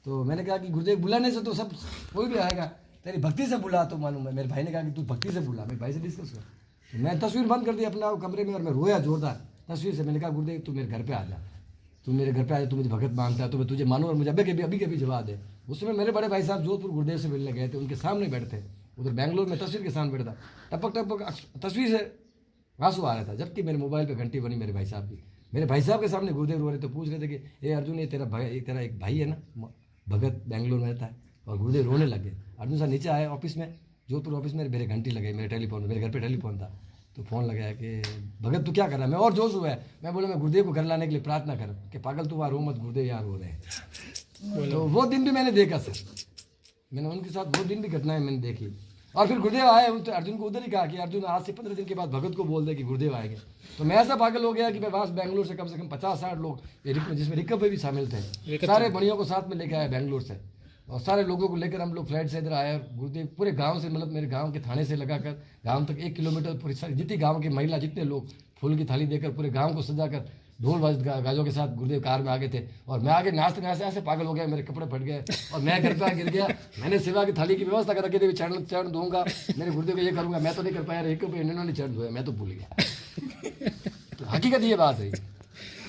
तो मैंने कहा कि गुरुदेव बुलाने से तो सब कोई भी आएगा, तेरी भक्ति से बुला तो मालूम है। मेरे भाई ने कहा कि तू भक्ति से बुला, मेरे भाई से डिस्कस कर। तो मैं तस्वीर बंद कर दी अपना कमरे में, और मैं रोया जोरदार तस्वीर से। मैंने कहा गुरुदेव तू मेरे घर पे आ जा, तू मेरे घर पे आ जा, तू मुझे भगत मानता है तो मैं तुझे मानूँ, और मुझे अभी के भी जवाब दे। उस समय मेरे बड़े भाई साहब जोधपुर गुरुदेव से मिलने गए थे, उनके सामने बैठे थे, उधर बेंगलोर में तस्वीर के सामने बैठा। टपक टपक तस्वीर से आंसू आ रहा था, जबकि मेरे मोबाइल पे घंटी बनी मेरे भाई साहब की। मेरे भाई साहब के सामने गुरुदेव रो रहे तो पूछ रहे थे कि ए अर्जुन, ये तेरा एक भाई है ना, भगत बेंगलोर में रहता है। और गुरुदेव रोने लगे। अर्जुन साहब नीचे आए ऑफिस में, जोधपुर ऑफिस में, मेरे घंटी लगाई, मेरे टेलीफोन, मेरे घर पे टेलीफोन था। तो फ़ोन लगाया कि भगत तू क्या कर रहा है। मैं और जोश हुआ है, मैं बोला मैं गुरुदेव को घर लाने के लिए प्रार्थना कर, कि पागल तू वहाँ रो मत, गुरुदेव यहाँ रो रहे हैं। तो वो दिन भी मैंने देखा सर, मैंने उनके साथ वो दिन भी घटनाएं मैंने देखी। और फिर गुरुदेव आए, तो अर्जुन को उधर ही कहा कि अर्जुन आज से 15 दिन के बाद भगत को बोल दे कि गुरुदेव आएंगे। तो मैं ऐसा पागल हो गया कि मैं वहाँ बेंगलोर से कम 50-60 लोग, जिसमें रिकव भी शामिल थे, सारे बढ़ियों को साथ में लेके आए बेंगलोर से। और सारे लोगों को लेकर हम लोग फ्लाइट से इधर आए। और गुरुदेव पूरे गांव से, मतलब मेरे गांव के थाने से लगाकर गांव तक 1 किलोमीटर पूरी जितनी गांव की महिला, जितने लोग, फूल की थाली देकर पूरे गांव को सजाकर ढोल गाजों के साथ गुरुदेव कार में आगे थे। और मैं आगे नाचते नाचते ऐसे पागल हो गया, मेरे कपड़े फट गए और मैं घर पे गिर गया। मैंने सेवा की थाली की व्यवस्था कर रखी थी, चरण दूंगा, मेरे गुरुदेव को ये करूंगा, मैं तो नहीं कर पाया। एक इन्होंने चरण धोया, मैं तो भूल गया। तो हकीकत ये बात है,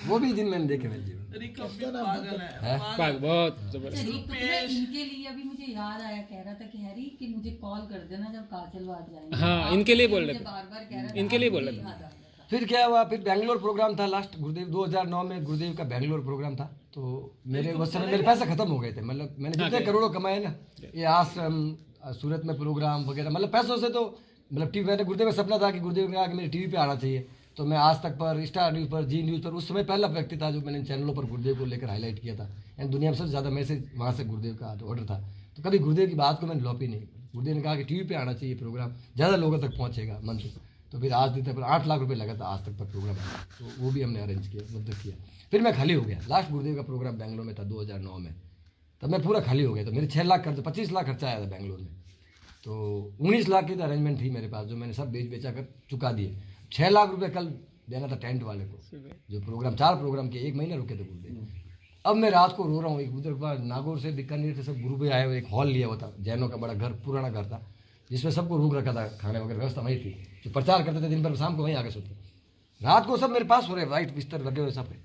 वो भी दिन मैंने देखे मेरे जीवन। बहुत जबरदस्त। इनके लिए अभी मुझे याद आया, कह रहा था कि हैरी कि मुझे कॉल कर देना जब काजलवास जाएंगे। हाँ, इनके लिए बोल रहे थे, बार-बार कह रहा था, इनके लिए बोल रहे थे। फिर क्या हुआ, फिर बेंगलोर प्रोग्राम था लास्ट, गुरुदेव 2009 में गुरुदेव का बेंगलोर प्रोग्राम था। तो मेरे उस समय मेरे पैसे खत्म हो गए थे, मतलब मैंने जितने करोड़ों कमाए ना, ये आश्रम, सूरत में प्रोग्राम वगैरह, मतलब पैसों से तो, मतलब टीवी, मैंने गुरुदेव का सपना था कि गुरुदेव ने कहा कि मेरे टीवी पे आना चाहिए। तो मैं आज तक पर, स्टार न्यूज़ पर, जी न्यूज़ पर, उस समय पहला व्यक्ति था जो मैंने चैनलों पर गुरुदेव को लेकर हाईलाइट किया था। एंड दुनिया में सबसे ज़्यादा मैसेज वहाँ से गुरुदेव का ऑर्डर था। तो कभी गुरुदेव की बात को मैंने लॉप ही नहीं। गुरुदेव ने कहा कि टीवी पे आना चाहिए प्रोग्राम, ज़्यादा लोगों तक पहुँचेगा मंच। तो फिर आज दिन तक 8 लाख रुपए लगा था आज तक पर प्रोग्राम आया, तो वो भी हमने अरेंज किया, मतलब किया। फिर मैं खाली हो गया। लास्ट गुरुदेव का प्रोग्राम बेंगलोर में था 2009 में, तब मैं पूरा खाली हो गया। तो मेरे 6 लाख खर्च, 25 लाख खर्चा आया था बेंगलोर में। तो 19 लाख की तो अरेंजमेंट थी मेरे पास, जो मैंने सब बेचा कर चुका दिए। 6 लाख रुपए कल देना था टेंट वाले को, जो प्रोग्राम 4 प्रोग्राम के 1 महीना रुके थे गुरुदेव। अब मैं रात को रो रहा हूँ। एक उधर बार नागौर से, बीकानेर से सब गुरु भाई आए हुए, एक हॉल लिया हुआ था, जैनों का बड़ा घर, पुराना घर था, जिसमें सबको रोक रखा था, खाने वगैरह व्यवस्था वही थी। जो प्रचार करते थे दिन भर, शाम को वहीं आके सोते। रात को सब मेरे पास सो रहे, वाइट बिस्तर लगे हुए सब पे।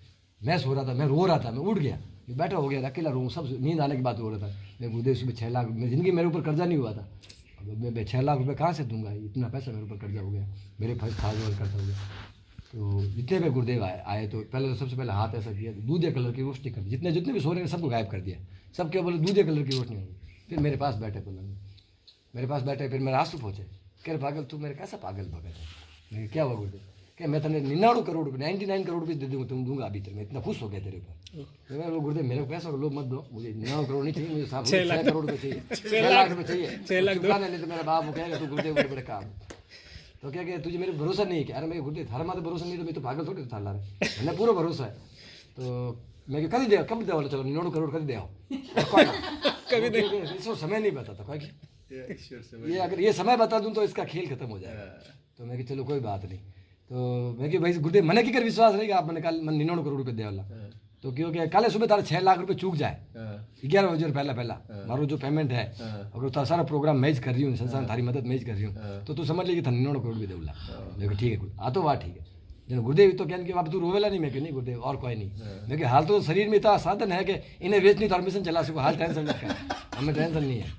मैं सो रहा था, मैं रो रहा था, मैं उठ गया, मैं बैठा हो गया, अकेला रो, सब नींद आने की बात हो रहा था। मैं गुरुदेव सुबह 6 लाख, मेरी जिंदगी मेरे ऊपर कर्जा नहीं हुआ था, अब मैं 6 लाख रुपये कहाँ से दूंगा? इतना पैसा मेरे ऊपर कर्जा हो गया, मेरे फर्स्ट था जो करता हो गया। तो जितने भी गुरुदेव आए तो पहले तो सबसे पहले हाथ ऐसा किया, दूधिया कलर की रोशनी कर दी, जितने भी सो रहे सबको गायब कर दिया, सबके बोले दूधिया कलर की रोशनी होगी। फिर मेरे पास बैठे पलंग में, मेरे पास बैठे, फिर मेरे आंसू पहुँचे। कह रहे पागल तू मेरे कैसा पागल भगत है? मैं क्या हुआ गुरुदेव? क्या मैं तेने 99 करोड़ रुपये 99 करोड़ रुपये दे दूँगा, तुम दूंगा अभी तक, मैं इतना खुश हो गया तेरे ऊपर। मैं गुरुदेव मेरे को पैसा लोग मत दो, मुझे 99 करोड़ नहीं चाहिए, मुझे 6 करोड़ रुपये चाहिए, 6 लाख रुपये चाहिए, 6 लाख दो। नहीं तो मेरा बाप वो कहेगा तू गुरुदेव बड़े बड़े काम। तो क्या तुझे मेरे भरोसा नहीं है क्या? अरे मैं गुरुदेव थारा माते भरोसा नहीं तो मैं तो पागल थोड़ी था ला रहे, मैंने पूरा भरोसा है। तो मैं कभी दे, कब दे, चलो 99 करोड़ कभी दे आओ, कभी दे, इसको समय नहीं बताता कोई, ये अगर ये समय बता दूं तो इसका खेल खत्म हो जाएगा। तो मैं कि चलो कोई बात नहीं। तो मैं कि भाई गुरुदेव मने की कर विश्वास रहेगा, आप मैंने कल मन 99 करोड़ रुपये दे वाला। तो क्योंकि कल सुबह तारा 6 लाख रुपये चूक जाए 11 बजे पहला मारो जो पेमेंट है, अगर तारा सारा प्रोग्राम मैच कर रही हूँ, संसार थारी मदद मैच कर रही हूँ, तो तू समझ ली कि 99 करोड़ भी देवला। देखो ठीक है, आ तो वाह ठीक है। जन गुरुदेव तो कहने कि अब तू रोवेला नहीं, मैं क्यों नहीं गुरुदेव और कोई नहीं, देखिए हाल तो शरीर में इतना साधन है कि इन्हें वेच नहीं तो मिशन चला सको, हाल टेंशन नहीं, हमें टेंशन नहीं है।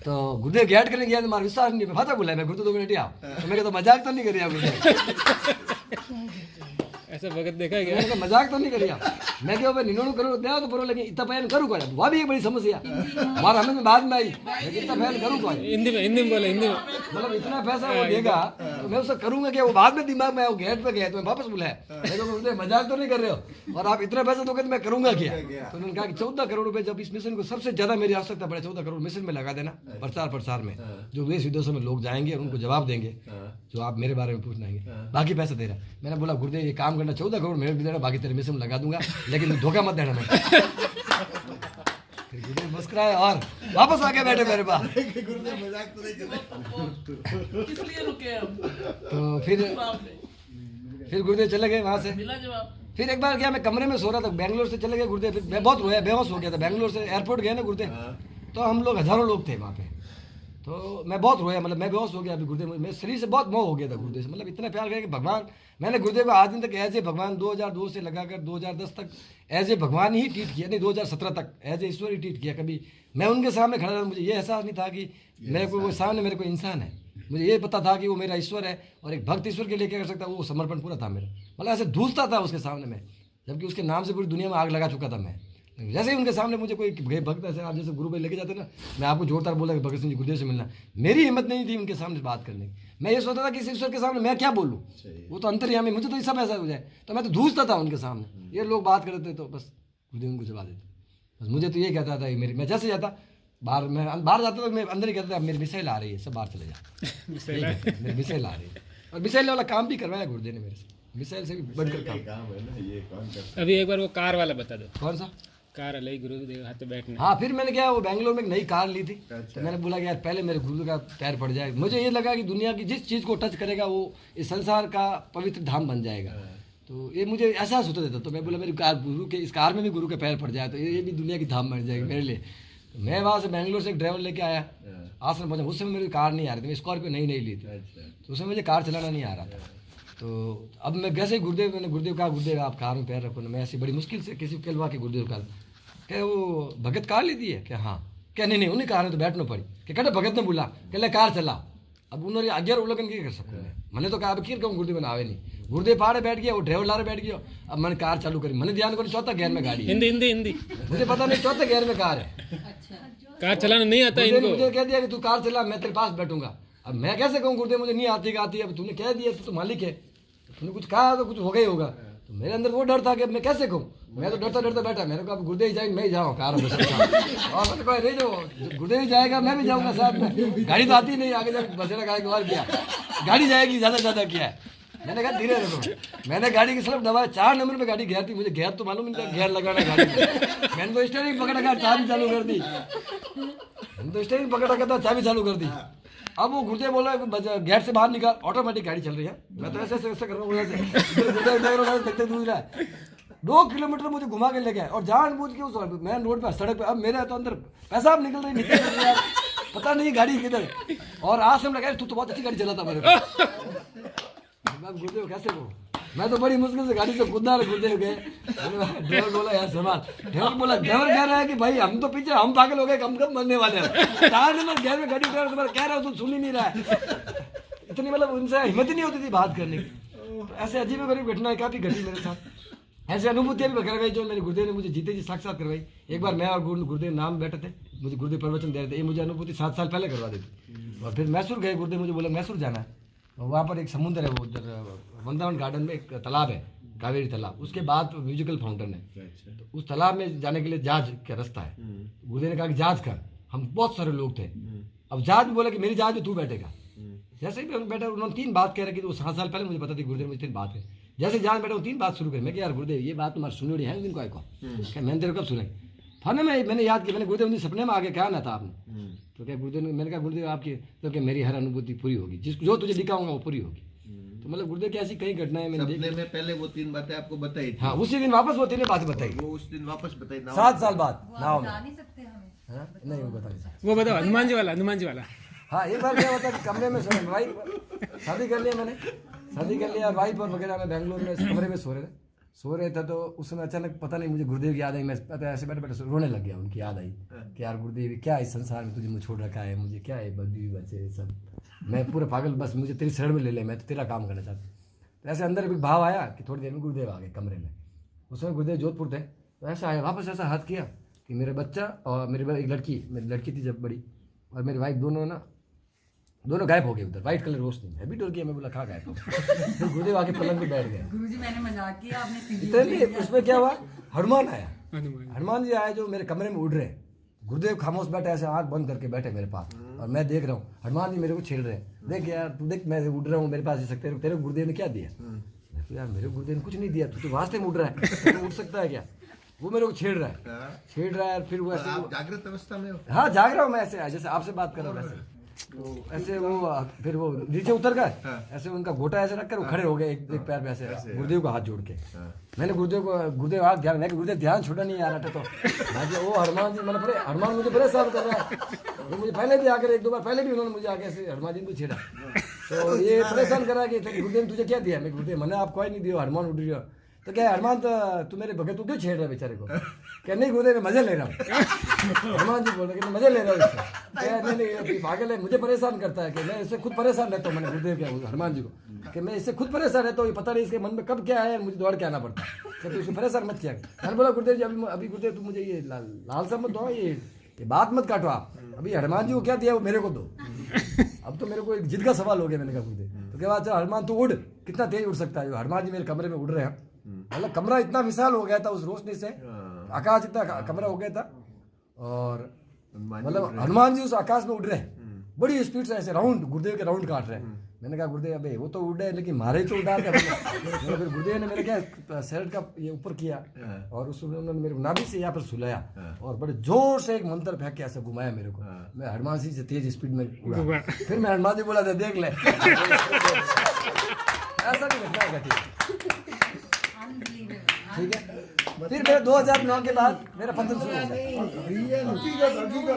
तो गुरुदेव गेट करने गया तो मारा विश्वास नहीं, फाता बोला मैं गुरुदेव 2 मिनट ही आओ, तो मैं तो मजाक तो नहीं करिया गुरुदेव, ऐसा भगत देखा है क्या? मैंने कहा मजाक तो नहीं करिया। मैं क्या 99 करोड़ दे तो परो, लेकिन इतना बयान करूँ क्या? वह भी एक बड़ी समस्या हमारा, हमें बाद में आई, लेकिन इतना बयान करूँ क्या? हिंदी में बोले, हिंदी में मतलब इतना पैसा वो देगा तो मैं उससे करूंगा क्या? वो बाद में दिमाग में गेट पे गया तो मैं वापस बुलाया, मैं मजाक तो नहीं कर रहे हो और आप इतना पैसा दोगे तो मैं करूंगा क्या? तो उन्होंने कहा कि 14 करोड़ रुपए, जब इस मिशन को सबसे ज्यादा मेरी आवश्यकता पड़े 14 करोड़ मिशन में लगा देना, प्रचार में जो देश विदेशों में लोग जाएंगे और उनको जवाब देंगे जो आप मेरे बारे में पूछना है, बाकी पैसा दे रहा। मैंने बोला गुरुदेव ये काम करना, 14 करोड़ मेरे भी देना, बाकी तेरे मिशन में लगा दूंगा, लेकिन धोखा मत देना। मैं फिर गुरुदेव मुस्कुराए और वापस आके बैठे मेरे पास। इसलिए रुके हम। तो फिर गुरुदेव चले गए वहाँ से। मिला जवाब। फिर एक बार क्या मैं कमरे में सो रहा था, बेंगलोर से चले गए गुरुदेव, फिर मैं बहुत रोया, बेहोश हो गया था। बेंगलोर से एयरपोर्ट गए ना गुरुदेव, तो हम लोग हजारों लोग थे वहाँ पे, तो मैं बहुत रोया, मतलब मैं बेहोश हो गया। अभी गुरुदेव मेरे शरीर से बहुत मोह हो गया था गुरुदेव से, मतलब इतना प्यार किया कि भगवान, मैंने गुरुदेव को आज दिन तक एज ए भगवान 2002 से लगाकर 2010 तक एज ए भगवान ही ट्रीट किया, नहीं 2017 तक as a Ishwar he treat किया। कभी मैं उनके सामने खड़ा था, मुझे ये एहसास नहीं था कि मेरे को वो सामने मेरे को इंसान है, मुझे ये पता था कि वो मेरा ईश्वर है और एक भक्त ईश्वर के लिए क्या कर सकता, वो समर्पण पूरा था मेरा, मतलब ऐसे धूसता था उसके सामने में, जबकि उसके नाम से पूरी दुनिया में आग लगा चुका था मैं। जैसे ही उनके सामने मुझे कोई भक्त ऐसे, आप जैसे गुरु भाई लेके जाते ना, मैं आपको जोरदार बोला कि भगत सिंह जी गुरुदेव से मिलना, मेरी हिम्मत नहीं थी उनके सामने बात करने की। मैं ये सोचता था कि इस ईश्वर के सामने मैं क्या बोलूँ, वो तो अंतर्यामी, मुझे तो ये सब ऐसा हो जाए, तो मैं तो धूसता था उनके सामने। ये लोग बात करते तो बस गुरुदेव उनको जवाब देते, बस मुझे तो ये कहता था मेरी, मैं जैसे जाता बाहर, मैं बाहर जाता तो मैं अंदर ही कहता था मेरी मिसाइल आ रही है, सब बाहर चले जा, मेरी मिसाइल आ रही है। और मिसाइल वाला काम भी करवाया गुरुदेव ने मेरे से, मिसाइल से भी बढ़कर काम। अभी एक बार वो कार वाला बता दो, कौन सा कार अलग गुरुदेव हाथ पे बैठने। हाँ, फिर मैंने क्या, वो बेंगलोर में एक नई कार ली थी, तो मैंने बोला कि यार पहले मेरे गुरु का पैर पड़ जाए। मुझे ये लगा कि दुनिया की जिस चीज़ को टच करेगा वो इस संसार का पवित्र धाम बन जाएगा, तो ये मुझे एहसास होता था। तो मैं बोला मेरी कार, गुरु के इस कार में भी गुरु के पैर पड़ जाए तो ये भी दुनिया की धाम बन जाएगी मेरे लिए। तो मैं वहाँ से बेंगलोर से एक ड्राइवर लेके आया, आश्रम पहुँचा। उस समय मेरी कार नहीं आ रही थी, मैं स्कॉर्पियो नई ली थी, तो उसमें मुझे कार चलाना नहीं आ रहा था। तो अब मैं वैसे ही मैंने गुरुदेव कहा, गुरुदेव आप कार में पैर रखो ना। मैं ऐसी बड़ी मुश्किल से किसी को कहलवा के गुरुदेव का, क्या वो भगत कार ली दी है क्या? हाँ। क्या नहीं उन्हें कार में तो बैठना पड़ी, कि कटे भगत ने बोला कहले कार चला। अब उन्होंने 11 उल्लंघन क्या कर सकते हैं, मैंने तो कहा अब क्यों कहूँ, गुरुदेव आवे नहीं, गुरुदेव पहाड़े बैठ गया, वो ड्राइवर लारे बैठ गया। अब मैंने कार चालू करी, मैंने ध्यान करो चौथा गियर में गाड़ी है। हिंदी मुझे पता नहीं चौथे गियर में कार है, कार चलाना नहीं आता इनको। मुझे कह दिया कि तू कार चला, मैं तेरे पास बैठूंगा। अब मैं कैसे कहूँ गुरुदेव मुझे नहीं आती, अब तूने कह दिया, तू तो मालिक है, तुमने कुछ कहा तो कुछ हो गया ही होगा। तो मेरे अंदर वो डर था कि अब मैं कैसे कहूँ, मैं तो डरता डरता बैठा। मैंने कहा अब गुरुदेव जाएंगे मैं ही जाऊँ कार में और मैंने कहा नहीं जो गुरुदेव जाएगा मैं भी जाऊँगा साथ में, गाड़ी तो आती नहीं आगे जाकर बसेरा गाड़ी और क्या गाड़ी जाएगी ज़्यादा से ज़्यादा क्या है। मैंने कहा धीरे रखो। मैंने गाड़ी की सिर्फ दबाया, 4 नंबर पे गाड़ी गियर थी, मुझे गियर तो मालूम नहीं था गियर लगाना गाड़ी में। मैंने तो स्टीयरिंग पकड़ा कर चाबी चालू कर दी, मैंने तो स्टीयरिंग पकड़ा कर चाबी चालू कर दी। अब वो गुरुदेव बोला गेट से बाहर निकाल, ऑटोमेटिक गाड़ी चल रही है। मैं तो ऐसे ऐसे कर रहा हूँ, देखते दूर रहा है 2 किलोमीटर मुझे घुमा के ले गया और जानबूझ के उस मेन रोड पर सड़क पे। अब मेरे तो अंदर पैसा निकल रही यार, पता नहीं गाड़ी किधर। और आज से हम लगा तू तो बहुत अच्छी गाड़ी चलाता मेरे को। गुरुदेव कैसे वो, मैं तो बड़ी मुश्किल से गाड़ी से कूदा गुरुदेव गए। ड्राइवर बोला यार संभाल, ड्राइवर कह रहा है कि भाई हम तो पीछे हम पागल हो गए, हम कब मरने वाले हैं। 4 नंबर गेयर में गाड़ी ड्राइवर कह रहा हूँ तू सुन ही नहीं रहा है। इतनी मतलब उनसे हिम्मत ही नहीं होती थी बात करने की। तो ऐसे अजीब गरीब घटनाएं काफ़ी घटी मेरे साथ। ऐसी अनुभूतियाँ भी करवाई जो मेरे गुरुदेव ने मुझे जीते जी साक्षात करवाई। एक बार मैं और गुरुदेव नाम बैठे थे, मुझे गुरुदेव प्रवचन दे रहे थे, ये मुझे अनुभूति 7 साल पहले करवा देती। और फिर मैसूर गए, गुरुदेव मुझे बोला मैसूर जाना है, वहाँ पर एक समुद्र है, वो उधर वृंदावन गार्डन में एक तालाब है, कावेरी तालाब, उसके बाद म्यूजिकल फाउंटेन है। तो उस तालाब में जाने के लिए जहाज का रास्ता है। गुरुदेव ने कहा कि जहाज कर, हम बहुत सारे लोग थे। अब जहाज में बोला कि मेरी जहाज में तू बैठेगा। जैसे ही बैठा उन्होंने 3 बात कह रहे कि वो 7 साल पहले मुझे पता थी गुरुदेव मुझे 3 बात है। जैसे जहाज बैठा वो 3 बात शुरू करी। मैं कि यार गुरुदेव ये बात तुम्हारी सुनी है दिन को आएगा क्या, मैंने तेरे कब सुनाई। थाने में मैंने याद किया, मैंने गुरुदेव मुझे सपने में आगे कहा ना था आपने। तो क्या गुरुदेव ने, मैंने कहा गुरुदेव आपकी तो क्या मेरी हर अनुभूति पूरी होगी, जो तुझे दिखाऊंगा वो पूरी होगी। तो मतलब गुरुदेव की ऐसी कई घटनाएं मैंने सपने में पहले वो 3 बातें आपको बताई थी। हाँ, उसी दिन वापस वो 3 बातें बताई, वो उस दिन वापस बताई 7 साल बाद नाव में। नहीं सकते हमें। हाँ? नहीं वो बता नहीं सकते। वो बताओ हनुमान जी वाला, हनुमान जी वाला। हाँ, एक बार क्या होता कि कमरे में सोए, वाइफ शादी कर लिया, मैंने शादी कर लिया, वाइफ और वगैरह में बेंगलोर में कमरे में सो रहे थे। तो उस समय अचानक पता नहीं मुझे गुरुदेव की याद आई। मैं ऐसे बैठे बैठे रोने लग गया, उनकी याद आई कि यार गुरुदेव क्या इस संसार में तुझे मुझे छोड़ रखा है, मुझे क्या है बीवी बच्चे सब, मैं पूरा पागल, बस मुझे तेरी शरण में ले ले, मैं तो तेरा काम करना चाहता हूँ। तो ऐसे अंदर भी भाव आया कि थोड़ी देर में गुरुदेव आ गए कमरे में। उस समय गुरुदेव जोधपुर थे। तो ऐसा आया वापस, ऐसा हाथ किया कि मेरे बच्चा और मेरी एक लड़की, मेरी लड़की थी जब बड़ी, और मेरी वाइफ दोनों गायब हो गए उधर। व्हाइट कलर रोशनी हैवी डोर किया। मैं बोला कहाँ गायब हो गए। गुरुदेव आके पलंग पे बैठ गए। गुरुजी मैंने मजाक किया, आपने सीधी इतने उसमें क्या हुआ, हनुमान आया, हनुमान हनुमान जी आए जो मेरे कमरे में उड़ रहे हैं। गुरुदेव खामोश बैठे, ऐसे आंख बंद करके बैठे मेरे पास, और मैं देख रहा हूँ हनुमान जी मेरे को छेड़ रहे हैं। देख यार तू देख, मैं उड़ रहा हूँ, मेरे पास सकते तेरे गुरुदेव ने क्या दिया। मैं तो यार मेरे गुरुदेव ने कुछ नहीं दिया, तू तो वास्ते में उड़ रहा है, तू उड़ सकता है क्या। वो मेरे को छेड़ रहा है। फिर वो ऐसे, आप जागृत अवस्था में हो? हाँ जाग रहा हूँ मैं, ऐसे जैसे आपसे बात कर रहा हूँ वैसे। तो ऐसे वो फिर वो नीचे उतर गए, ऐसे उनका घोटा ऐसे रखकर वो खड़े हो गए, एक पैर पे ऐसे गुरुदेव को हाथ जोड़ के। मैंने गुरुदेव हाथ ध्यान, मैं गुरुदेव ध्यान छूटा नहीं यार। तो वो हनुमान जी, मैंने हनुमान मुझे परेशान कर रहा है। वो मुझे पहले भी आकर 1-2 बार पहले भी उन्होंने मुझे आके ऐसे हनुमान जी को छेड़ा। तो ये परेशान कर रहा है कि गुरुदेव तुझे क्या दिया। मैं गुरुदेव मैंने आपको ही नहीं दिया, हनुमान उड़ रही हो। तो क्या हनुमान, तो तू मेरे भगत तू क्यों छेड़ रहा है बेचारे को। क्या नहीं गुरुदेव मैं मजे ले रहा हूँ। हनुमान जी बोल रहे कि मजे ले रहा हूँ इससे। क्या नहीं पागल है, मुझे परेशान करता है कि मैं इससे खुद परेशान रहता हूँ। मैंने गुरुदेव क्या हनुमान जी को कि मैं इससे खुद परेशान रहता हूँ, ये पता नहीं इसके मन में कब क्या है, मुझे दौड़ के आना पड़ता है। क्या तो इसको परेशान मत किया। मैंने बोला गुरुदेव जी अभी गुरुदेव तू मुझे ये लालसा मत दो, ये बात मत काटो आप, अभी हनुमान जी को क्या दिया वो मेरे को दो। अब तो मेरे को एक जिद का सवाल हो गया। मैंने कहा गुरुदेव तो क्या बात, हनुमान तू उड़, कितना तेज उड़ सकता है। हनुमान जी मेरे कमरे में उड़ रहे हैं, मतलब कमरा इतना विशाल हो गया था उस रोशनी से, आकाश इतना कमरा हो गया था। और मतलब हनुमान जी उस आकाश में उड़ रहे हैं बड़ी स्पीड से, ऐसे राउंड गुरुदेव के राउंड काट रहे हैं। मैंने कहा गुरुदेव अबे वो तो उड़े लेकिन मारे तो उड़ा दिया। फिर गुरुदेव ने मेरे क्या शर्ट का ये ऊपर किया और उसमें उन्होंने मेरे नाभि से यहाँ पर सुलाया और बड़े जोर से एक मंत्र फेंक के ऐसे घुमाया मेरे को। मैं हनुमान जी से तेज स्पीड में उड़ा। फिर मैं हनुमान जी बोला था देख ले। ऐसा भी घटना घटी, ठीक है। फिर मेरे 2009 के बाद मेरा 15 शुरू हो गया।